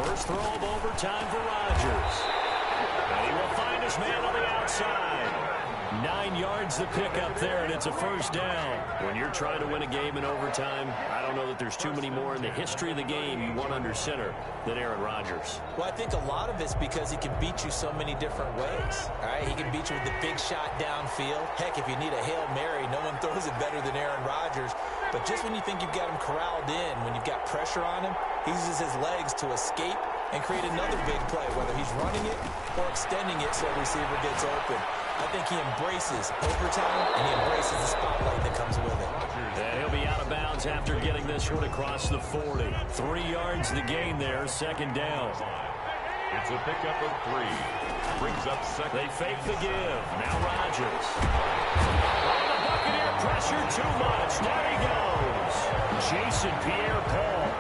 First throw of overtime for Rodgers. And he will find his man on the outside. 9 yards the pickup there, and it's a first down. When you're trying to win a game in overtime, I don't know that there's too many more in the history of the game you want under center than Aaron Rodgers. Well, I think a lot of it's because he can beat you so many different ways. All right, he can beat you with the big shot downfield. Heck, if you need a Hail Mary, no one throws it better than Aaron Rodgers. But just when you think you've got him corralled in, when you've got pressure on him, he uses his legs to escape and create another big play, whether he's running it or extending it so a receiver gets open. I think he embraces overtime, and he embraces the spotlight that comes with it. And he'll be out of bounds after getting this one across the 40. 3 yards the gain there, second down. It's a pickup of 3. Brings up second. They fake the give. Now Rodgers. The Buccaneer pressure too much. There he goes. Jason Pierre-Paul.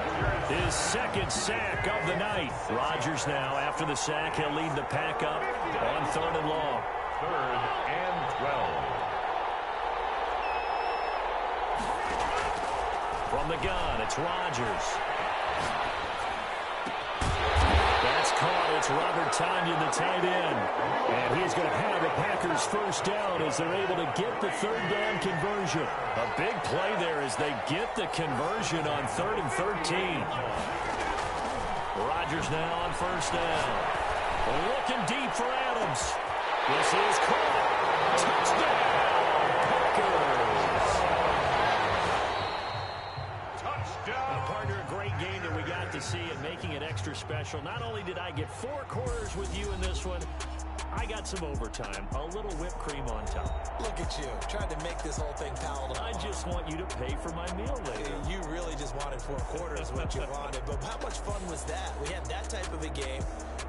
His second sack of the night. Rodgers now, after the sack, he'll lead the pack up on 3rd and long. 3rd and 12. From the gun, it's Rodgers. That's caught. It's Robert Tonyan, the tight end. And he's going to have the Packers first down as they're able to get the 3rd down conversion. A big play there as they get the conversion on 3rd and 13. Rodgers now on first down. Looking deep for Adams. This is caught. Touchdown, Packers. Touchdown. Partner, a great game that we got to see and making it extra special. Not only did I get 4 quarters with you in this one, I got some overtime, a little whipped cream on top. Look at you, trying to make this whole thing palatable. I just want you to pay for my meal later. You really just wanted 4 quarters what you wanted, but how much fun was that? We had that type of a game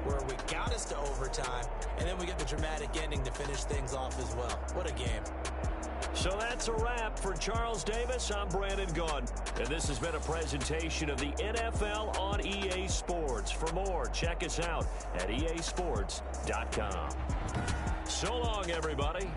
where we got us to overtime, and then we get the dramatic ending to finish things off as well. What a game. So that's a wrap for Charles Davis. I'm Brandon Gaudin, and this has been a presentation of the NFL on EA Sports. For more, check us out at easports.com. So long, everybody.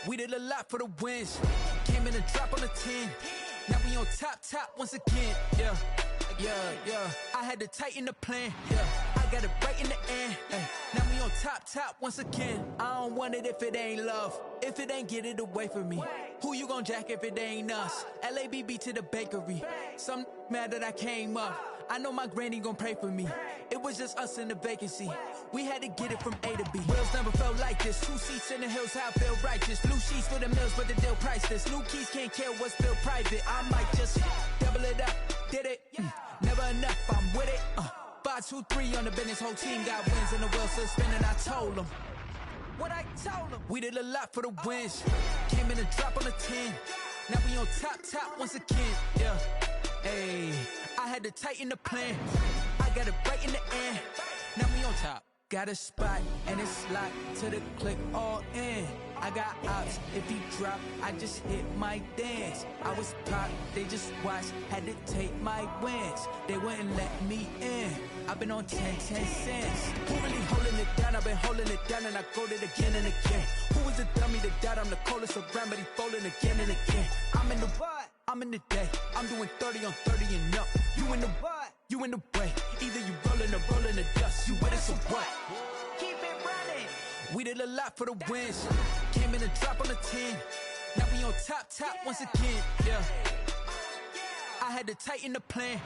We did a lot for the wins. Came in and drop on the 10. Now we on top once again. Yeah. I had to tighten the plan. Yeah, I got it right in the end. Now we on top once again. I don't want it if it ain't love. If it ain't, get it away from me. Who you gon' jack if it ain't us? LABB to the bakery. Some mad that I came up. I know my granny gon' pray for me. It was just us in the vacancy. We had to get it from A to B. Wheels never felt like this. 2 seats in the hills, how I feel righteous. Blue sheets for the mills, but the deal priceless. New keys can't care what's still private. I might just double it up. Did it? Never enough, I'm with it. 5, 2, 3 on the business. Whole team got wins and the wheels still spinning. I told them what I told them. We did a lot for the wins. Came in and drop on the 10. Now we on top once again. Yeah. Hey, I had to tighten the plan. I got it right in the end. Now we on top. Got a spot and it's locked to the click all in. I got ops, if he drop, I just hit my dance. I was pop, they just watched, had to take my wins. They wouldn't let me in. I've been on 10 cents. Who really holding it down? I've been holding it down and I go it again and again. Who was the dummy that died? I'm the coldest around, but he folding again and again. I'm in the what? I'm in the day. I'm doing 30 on 30 and up. You in the what? You in the way. Either you rolling or rolling the dust. You with us or what? Keep it running. We did a lot for the wins. Came in and drop on the 10. Now we on top once again. Yeah. I had to tighten the plan.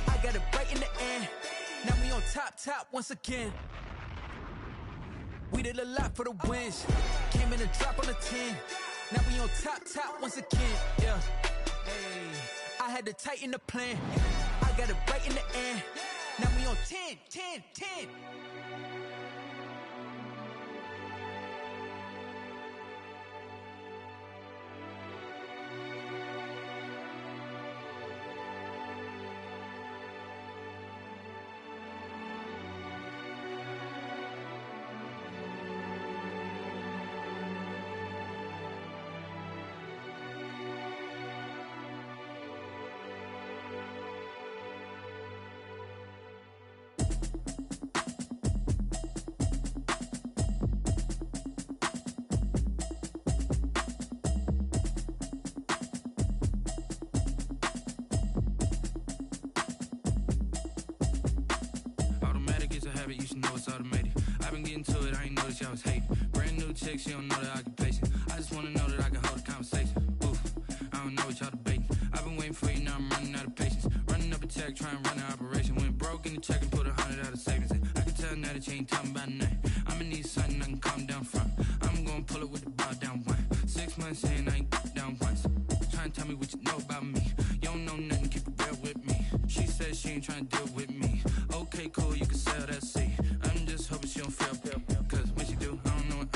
I got it right in the end. Now we on top once again. We did a lot for the wins. Came in and drop on the 10. Now we on top once again. Yeah. Hey, I had to tighten the plan. I got it right in the end. Now we on 10. You should know it's automated. I've been getting to it, I ain't noticed y'all was hating. Brand new chick, she don't know the occupation. I just wanna know that I can hold a conversation. Oof, I don't know what y'all debating. I've been waiting for you, now I'm running out of patience. Running up a check, trying to run an operation. Went broke in the check and put 100 out of savings in. I can tell now that you ain't talking about nothing. I'ma need something I can calm down from. I'm gonna pull it with the bar down one. 6 months in, I ain't down once. Trying to tell me what you know about me. You don't know nothing, keep it real with me. She says she ain't trying to deal with me. Okay, cool, you can sell that seat. I'm just hoping she don't feel, cause when she do, I don't know what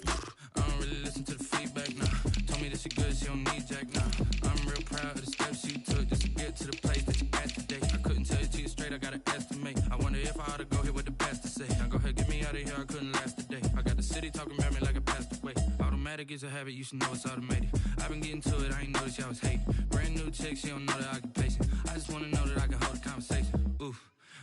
back. I don't really listen to the feedback, nah. Told me that she good, she don't need Jack, nah. I'm real proud of the steps you took just to get to the place that you at today. I couldn't tell you to you straight, I gotta estimate. I wonder if I ought to go here with the best to say. Now go ahead, get me out of here, I couldn't last a day. I got the city talking about me like I passed away. Automatic is a habit, you should know it's automated. I've been getting to it, I ain't noticed y'all was hating. Brand new chick, she don't know the occupation. I just wanna know that I can hold a conversation. Oof,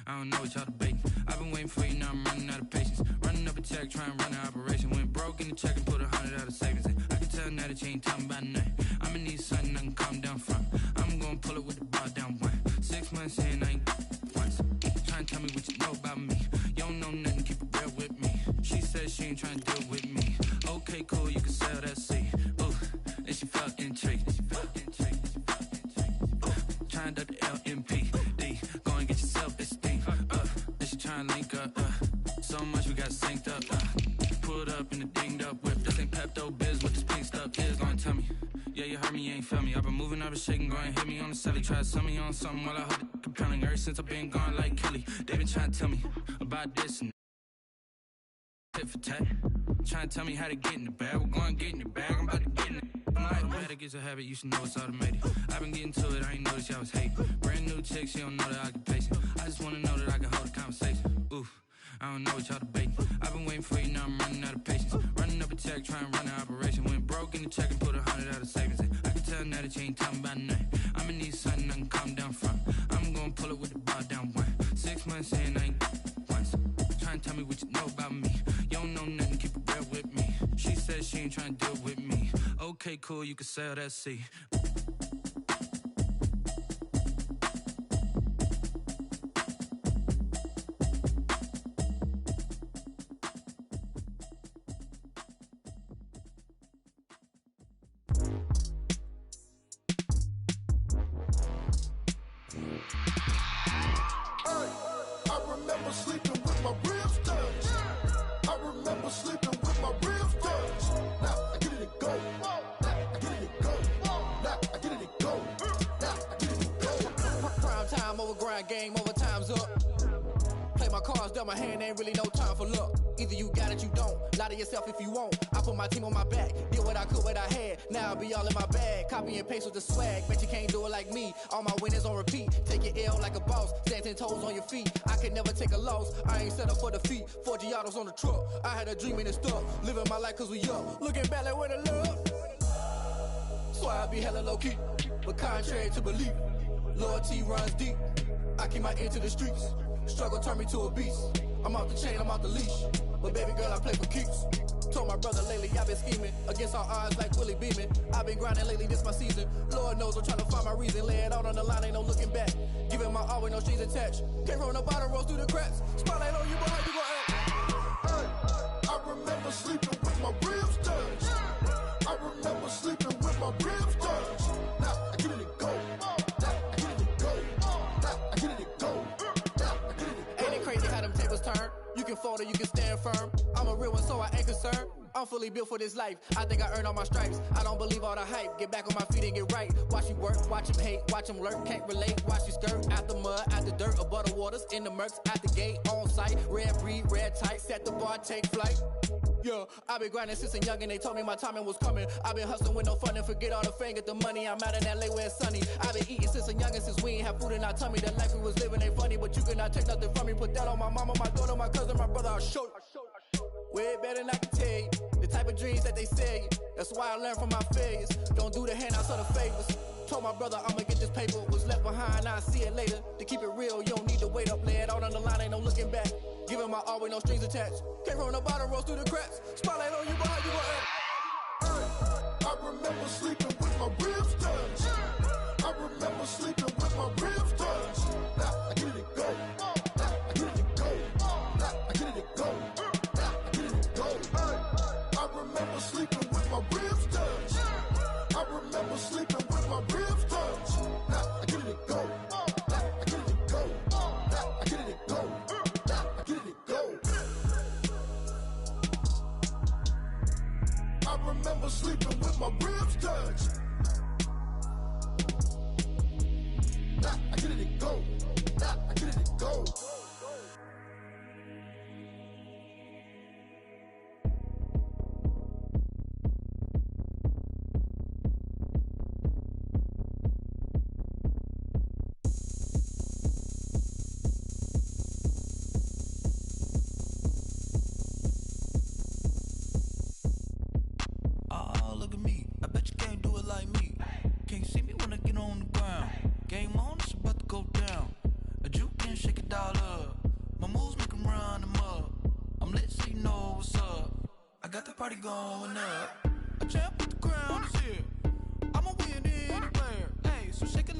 I don't know what y'all debating. I've been waiting for you, now I'm running out of patience. Running up a check, trying to run an operation. Went broke in the check and put 100 out of savings in. I can tell now that you ain't talking about nothing. I'ma need something I can calm down from. I'm gonna pull it with the bar down one. 6 months in, I ain't once. Trying to tell me what you know about me. You don't know nothing, keep it real with me. She said she ain't trying to deal with me. Okay, cool, you can sell that seat. Ooh, and she felt intrigued. Trying to duck the LMPD. Go and get your self-esteem. And she trying to link up. So much we got synced up. Pulled up in the dinged up whip. This ain't Pepto-Biz, what this pink stuff is. Gonna tell me. Yeah, you heard me, you ain't felt me. I've been moving, I've been shaking, go and hit me on the celly. Try to sell me on something while I hold it compelling. Ever since I've been gone like Kelly, they been trying to tell me about this and tit for tat. Trying to tell me how to get in the bag. We're going to get in the bag, I'm about to get in it. Automatic is a habit, you should know it's automated. I've been getting to it, I ain't noticed y'all was hating. Brand new chick, she don't know the occupation. I just wanna know that I can hold a conversation. Oof, I don't know what y'all debating. I've been waiting for you, now I'm running out of patience. Running up a check, trying to run an operation. Went broke in the check and put 100 out of savings in. I can tell now that you ain't talking about nothing. I'ma need something I can calm down from. I'm gonna pull it with the bar down one. 6 months in, I ain't once. Trying to tell me what you know about me. You don't know nothing, keep it real with me. She said she ain't trying to deal with me. Okay, cool, you can sell that seat. Game over, time's up. Play my cards dealt, my hand ain't really no time for luck. Either you got it, you don't. Lie to yourself if you won't. I put my team on my back, did what I could, what I had. Now I'll be all in my bag. Copy and paste with the swag. Bet you can't do it like me. All my winners on repeat. Take your L like a boss. Stand 10 toes on your feet. I can never take a loss. I ain't set up for defeat. 4 Giottos on the truck. I had a dream and it stuck. Living my life cause we up. Looking back like where the love. So I be hella low key. But contrary to belief, loyalty runs deep. I keep my ear to the streets. Struggle turned me to a beast. I'm off the chain, I'm off the leash. But baby girl, I play for keeps. Told my brother lately, I've been scheming. Against all odds like Willie Beeman. I've been grinding lately, this my season. Lord knows I'm trying to find my reason. Lay it out on the line, ain't no looking back. Giving my all with no strings attached. Came from the bottom, rose through the cracks. Spotlight on you, boy, how you gon' act? I remember sleeping with my ribs touched. I remember sleeping with my ribs touched. Now I get it go. You can fold or you can stand firm. I'm a real one, so I ain't concerned. I'm fully built for this life. I think I earned all my stripes. I don't believe all the hype. Get back on my feet and get right. Watch you work, watch him hate, watch him lurk. Can't relate, watch you skirt. Out the mud, out the dirt, above the waters, in the murks, out the gate, on site. Red breed, red tight, set the bar, take flight. Yeah, I been grinding since a young and they told me my timing was coming. I been hustling with no fun and forget all the fame, get the money. I'm out in LA where it's sunny. I been eating since a young and since we ain't have food in our tummy. The life we was living ain't funny, but you cannot take nothing from me. Put that on my mama, my daughter, my cousin, my brother, I'll show you. Way better than I can tell you. The type of dreams that they sell you. That's why I learned from my failures. Don't do the handouts or the favors. Told my brother I'ma get this paper. Was left behind, I'll see it later. To keep it real, you don't need to wait up. Lay it out on the line, ain't no looking back. Giving my all with no strings attached. Came from the bottom, rose through the cracks. Spotlight on you, boy, how you gon' act? I remember sleeping with my ribs touched. I remember sleeping with my ribs touched. Now I get it go. Now I get it go. Now I get it go. Now I get it go. I remember sleeping with my ribs touched. I remember sleeping with my ribs touched. Now I get it go. Now I get it go. Now I get it go. Now I get it go. I remember sleeping with my ribs touched. Now I get it go. Now I get it go. like me. Can't see me when I get on the ground. Game on, it's about to go down. A juke and shake it all up. My moves make 'em run them up. I'm lit so you know what's up. I got the party going up. A champ with the crown is here. I'ma win anywhere. Hey, so shake it.